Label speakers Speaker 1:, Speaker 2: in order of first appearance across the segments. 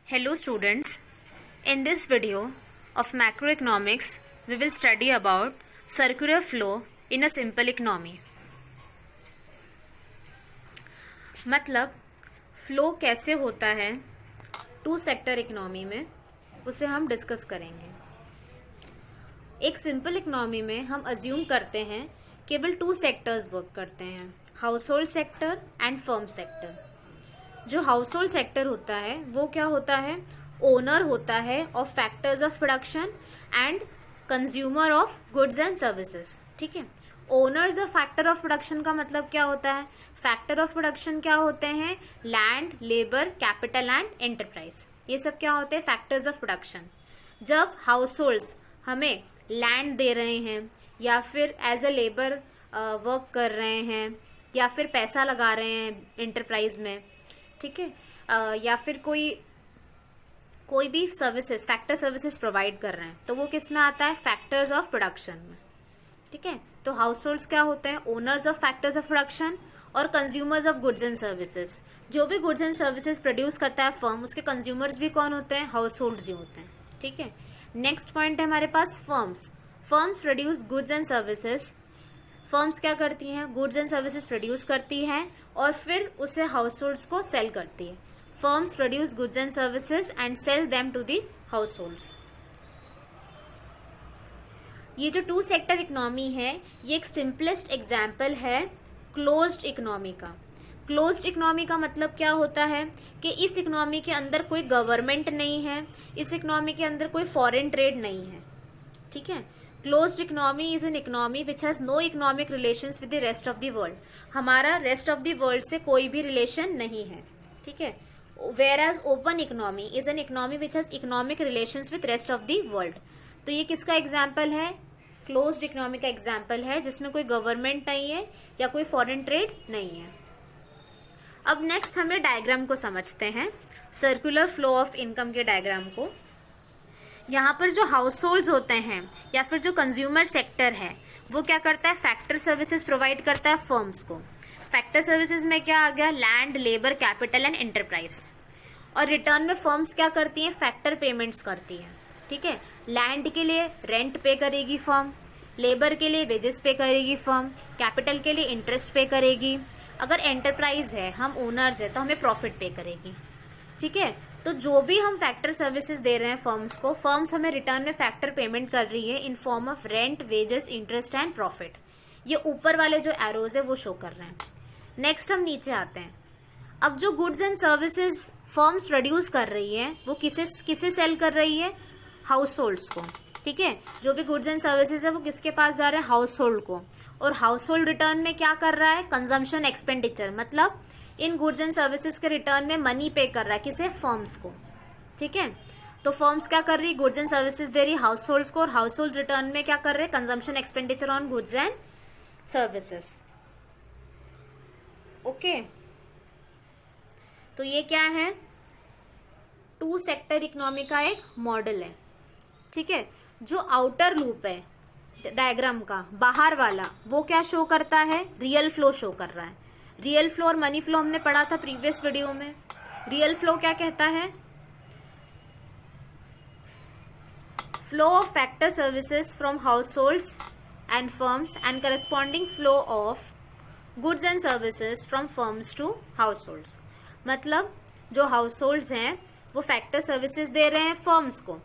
Speaker 1: Hello students, in this video of macroeconomics, we will study about circular flow in a simple economy. मतलब flow कैसे होता है to sector economy में, उसे हम डिस्कस करेंगे। एक सिंपल इकोनॉमी में हम अज्यूम करते हैं केवल टू सेक्टर्स वर्क करते हैं, house hold sector and firm sector. जो हाउस होल्ड सेक्टर होता है वो क्या होता है, ओनर होता है of factors of production and consumer of goods and services. ठीक है, owners of factor of production का मतलब क्या होता है, फैक्टर ऑफ प्रोडक्शन क्या होते हैं, land, labour, capital and enterprise. ये सब क्या होते हैं, फैक्टर्स ऑफ प्रोडक्शन। जब हाउस होल्ड्स हमें लैंड दे रहे हैं या फिर एज अ लेबर वर्क कर रहे हैं या फिर पैसा लगा रहे हैं एंटरप्राइज में, ठीक है, या फिर कोई भी सर्विसेज, फैक्टर सर्विसेज प्रोवाइड कर रहे हैं, तो वो किस में आता है, फैक्टर्स ऑफ प्रोडक्शन में। ठीक है, तो हाउस होल्ड्स क्या होते हैं, owners of factors of production और consumers of goods and services. जो भी गुड्स एंड सर्विसेज प्रोड्यूस करता है फर्म, उसके कंज्यूमर्स भी कौन होते हैं, हाउस होल्ड्स ही होते हैं। ठीक है, नेक्स्ट पॉइंट है हमारे पास firms. Firms produce goods and services. Firms क्या करती हैं, गुड्स एंड सर्विसेज प्रोड्यूस करती हैं और फिर उसे हाउस होल्ड्स को सेल करती है। Firms produce goods and services and sell them to the households. ये जो टू सेक्टर इकोनॉमी है, ये एक सिंपलेस्ट एग्जाम्पल है क्लोज्ड इकोनॉमी का। क्लोज्ड इकोनॉमी का मतलब क्या होता है कि इस इकोनॉमी के अंदर कोई गवर्नमेंट नहीं है, इस इकोनॉमी के अंदर कोई फॉरेन ट्रेड नहीं है। ठीक है, closed economy is an economy which has no economic relations with the rest of the world. हमारा रेस्ट ऑफ द वर्ल्ड से कोई भी रिलेशन नहीं है। ठीक है, whereas open economy is an economy which has economic relations with rest of the world. तो ये किसका एग्जाम्पल है, क्लोज्ड इकोनॉमी का एग्जाम्पल है, जिसमें कोई गवर्नमेंट नहीं है या कोई फॉरेन ट्रेड नहीं है। अब नेक्स्ट हमें डायग्राम को समझते हैं, सर्कुलर फ्लो ऑफ इनकम के डायग्राम को। यहाँ पर जो हाउस होल्ड्स होते हैं या फिर जो कंज्यूमर सेक्टर है, वो क्या करता है, फैक्टर सर्विसेज प्रोवाइड करता है फर्म्स को। फैक्टर सर्विसेज में क्या आ गया, land, labour, capital and enterprise. और रिटर्न में फर्म्स क्या करती हैं, फैक्टर पेमेंट्स करती हैं। ठीक है, लैंड के लिए रेंट पे करेगी फर्म, लेबर के लिए वेजेस पे करेगी फर्म, कैपिटल के लिए इंटरेस्ट पे करेगी। अगर एंटरप्राइज है, हम ओनर्स है, तो हमें प्रॉफिट पे करेगी। ठीक है, तो जो भी हम फैक्टर सर्विसेज दे रहे हैं फर्म्स को, फर्म्स हमें रिटर्न में फैक्टर पेमेंट कर रही है in form of rent, wages, interest and profit. ये ऊपर वाले जो एरोज है वो शो कर रहे हैं। नेक्स्ट हम नीचे आते हैं। अब जो goods and services firms produce कर रही है, वो किसे सेल कर रही है, हाउस होल्ड्स को। ठीक है, जो भी गुड्स एंड सर्विसेज है वो किसके पास जा रहे हैं, हाउस होल्ड को। और हाउस होल्ड रिटर्न में क्या कर रहा है, कंजम्पशन एक्सपेंडिचर, मतलब इन गुड्स एंड सर्विसेज के रिटर्न में मनी पे कर रहा है, किसे, फर्म्स को। ठीक है, तो फर्म्स क्या कर रही, गुड्स एंड सर्विसेज दे रही हाउस होल्ड्स को, और हाउस होल्ड रिटर्न में क्या कर रहे हैं, consumption expenditure on goods and services. Okay, तो ये क्या है, टू सेक्टर इकोनॉमी का एक मॉडल है। ठीक है, जो आउटर लूप है डायग्राम का, बाहर वाला, वो क्या शो करता है, रियल फ्लो शो कर रहा है। रियल फ्लो और मनी फ्लो हमने पढ़ा था प्रीवियस वीडियो में। रियल फ्लो क्या कहता है, flow of factor services from households and firms and corresponding flow of goods and services from firms to households. मतलब जो हाउस होल्ड्स हैं वो फैक्टर सर्विसेज दे रहे हैं फर्म्स को,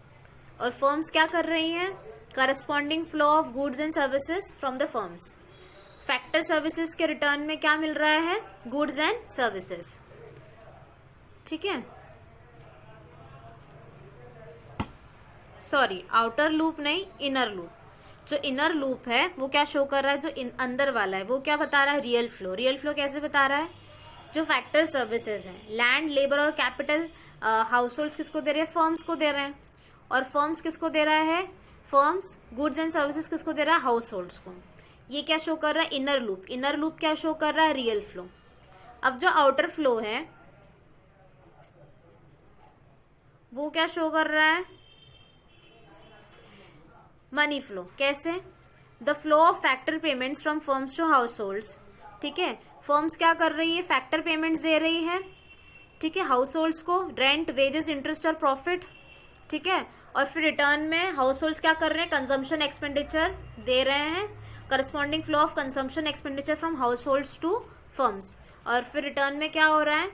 Speaker 1: और फर्म्स क्या कर रही हैं, corresponding flow of goods and services from the firms. Factor services के रिटर्न में क्या मिल रहा है, गुड्स एंड सर्विसेज। ठीक है, सॉरी, आउटर लूप नहीं, इनर लूप। जो इनर लूप है वो क्या शो कर रहा है, जो अंदर वाला है वो क्या बता रहा है, रियल फ्लो। रियल फ्लो कैसे बता रहा है, जो फैक्टर सर्विसेज है, लैंड, लेबर और कैपिटल, हाउस होल्ड्स किसको दे रहे हैं, फर्म्स को दे रहे हैं। और फर्म्स किसको दे रहा है, फर्म्स गुड्स एंड सर्विसेज किसको दे रहा है, हाउस होल्ड्स को। ये क्या शो कर रहा है, इनर लूप। इनर लूप क्या शो कर रहा है, रियल फ्लो। अब जो आउटर फ्लो है वो क्या शो कर रहा है, मनी फ्लो। कैसे, the flow of factor payments from firms to households. ठीक है, फर्म्स क्या कर रही है, फैक्टर पेमेंट्स दे रही है ठीक है, हाउस होल्ड्स को रेंट, वेजेस, इंटरेस्ट और प्रॉफिट, ठीक है, और फिर रिटर्न में हाउस होल्ड्स क्या कर रहे हैं, कंजम्पशन एक्सपेंडिचर दे रहे हैं, corresponding flow of consumption expenditure from households to firms, और फिर रिटर्न में क्या हो रहा है,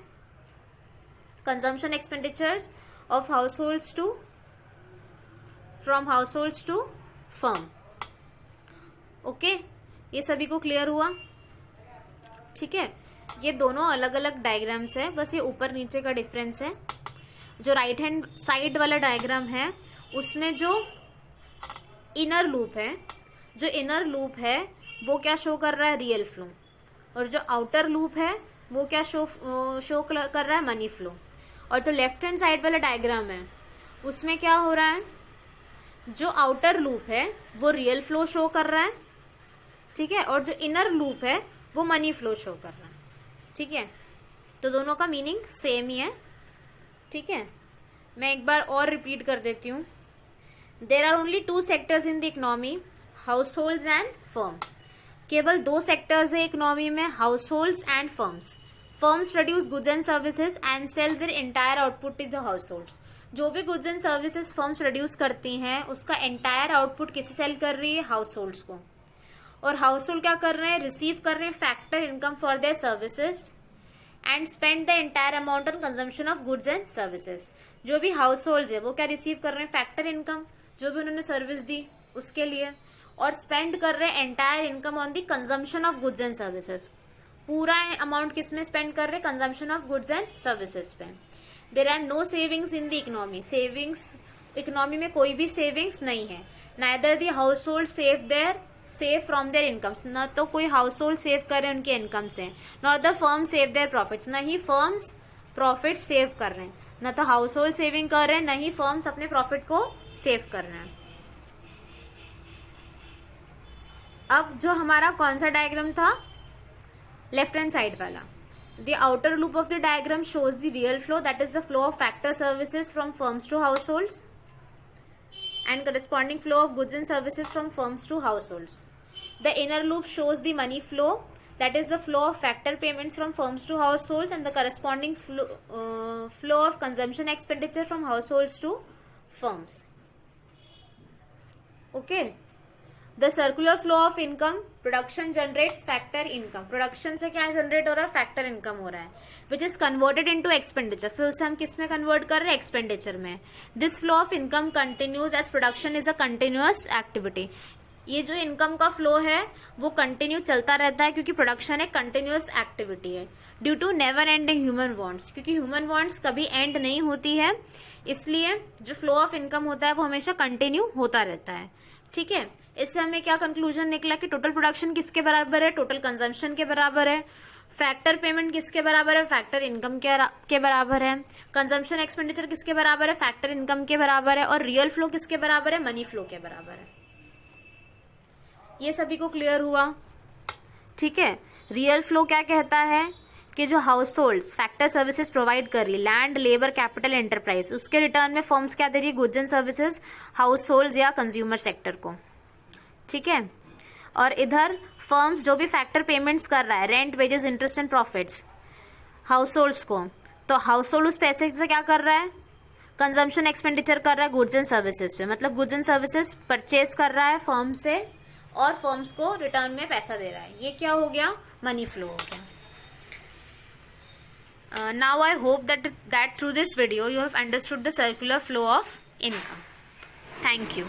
Speaker 1: consumption expenditures of households to from households to firm. Okay, ये सभी को क्लियर हुआ? ठीक है, ये दोनों अलग अलग डायग्राम्स है, बस ये ऊपर नीचे का डिफरेंस है। जो राइट हैंड साइड वाला डायग्राम है उसमें जो इनर लूप है वो क्या शो कर रहा है, रियल फ्लो, और जो आउटर लूप है वो क्या शो कर रहा है, मनी फ्लो। और जो लेफ्ट हैंड साइड वाला डायग्राम है उसमें क्या हो रहा है, जो आउटर लूप है वो रियल फ्लो शो कर रहा है, ठीक है, और जो इनर लूप है वो मनी फ्लो शो कर रहा है, ठीक है। तो दोनों का मीनिंग सेम ही है, ठीक है। मैं एक बार और रिपीट कर देती हूँ। There are only 2 sectors in the economy, households and firm. केवल 2 सेक्टर्स है इकोनॉमी में, households and firms. Firms produce goods and services and sell their entire output to the households. जो भी goods and services firms produce करती हैं उसका entire output किसे cell कर रही है, हाउस होल्ड्स को। और हाउस होल्ड क्या कर रहे हैं, रिसीव कर रहे हैं factor income for their services and spend the entire amount on consumption of goods and services. जो भी हाउस होल्ड है वो क्या रिसीव कर रहे हैं, फैक्टर इनकम, जो भी उन्होंने सर्विस दी उसके लिए, और स्पेंड कर रहे हैं entire income on the consumption of goods and services. पूरा अमाउंट किस में स्पेंड कर रहे हैं, consumption of goods and services पे। There are no savings in the economy. Savings, economy में कोई भी सेविंग्स नहीं है। Neither the household save from their incomes, न तो कोई हाउस होल्ड सेव करे उनके इनकम से, nor the firm save their profits, न ही फर्म्स प्रॉफिट सेव कर रहे हैं। न तो हाउस होल्ड सेविंग कर रहे हैं, न ही फर्म्स अपने प्रॉफिट को सेव कर रहे हैं। अब जो हमारा कौन सा डायग्राम था, लेफ्ट हैंड साइड वाला, the outer loop of the diagram shows the real flow, that is the flow of factor services from firms to households and corresponding flow of goods and services from firms to households. The inner loop shows the money flow, that is the flow of factor payments from firms to households, and the corresponding flow of consumption expenditure from households to firms. Okay. The circular flow of income, production generates factor income. Production से क्या generate हो रहा है, factor income हो रहा है, which is converted into expenditure. फिर उसे हम किस में कन्वर्ट कर रहे हैं, एक्सपेंडिचर में। This flow of income continues as production is a continuous activity. ये जो इनकम का फ्लो है वो कंटिन्यू चलता रहता है क्योंकि प्रोडक्शन एक कंटिन्यूअस एक्टिविटी है। Due to never ending human wants, क्योंकि ह्यूमन वांट्स कभी एंड नहीं होती है, इसलिए जो फ्लो ऑफ इनकम होता है वो हमेशा कंटिन्यू होता रहता है, ठीक है। इससे हमें क्या कंक्लूजन निकला कि टोटल प्रोडक्शन किसके बराबर है, टोटल कंजम्पशन के बराबर है। फैक्टर पेमेंट किसके बराबर है, फैक्टर इनकम के बराबर है। कंजम्पशन एक्सपेंडिचर किसके बराबर है, फैक्टर इनकम के बराबर है। और रियल फ्लो किसके बराबर है, मनी फ्लो के बराबर है। ये सभी को क्लियर हुआ, ठीक है। रियल फ्लो क्या कहता है कि जो house holds factor services provide कर रही, लैंड, लेबर, कैपिटल, एंटरप्राइज, उसके रिटर्न में फर्म्स क्या दे रही है, goods and services house holds या कंज्यूमर सेक्टर को, ठीक है। और इधर फर्म्स जो भी फैक्टर पेमेंट्स कर रहा है, rent, wages, interest and profits, house holds को, तो हाउस होल्ड उस पैसे से क्या कर रहा है, कंजम्पशन एक्सपेंडिचर कर रहा है गुड्स एंड सर्विसेज पे। मतलब गुड्स एंड सर्विसेज परचेज कर रहा है फर्म से और फर्म्स को रिटर्न में पैसा दे रहा है। ये क्या हो गया, मनी फ्लो हो गया। Now I hope that through this video you have understood the circular flow of income. Thank you.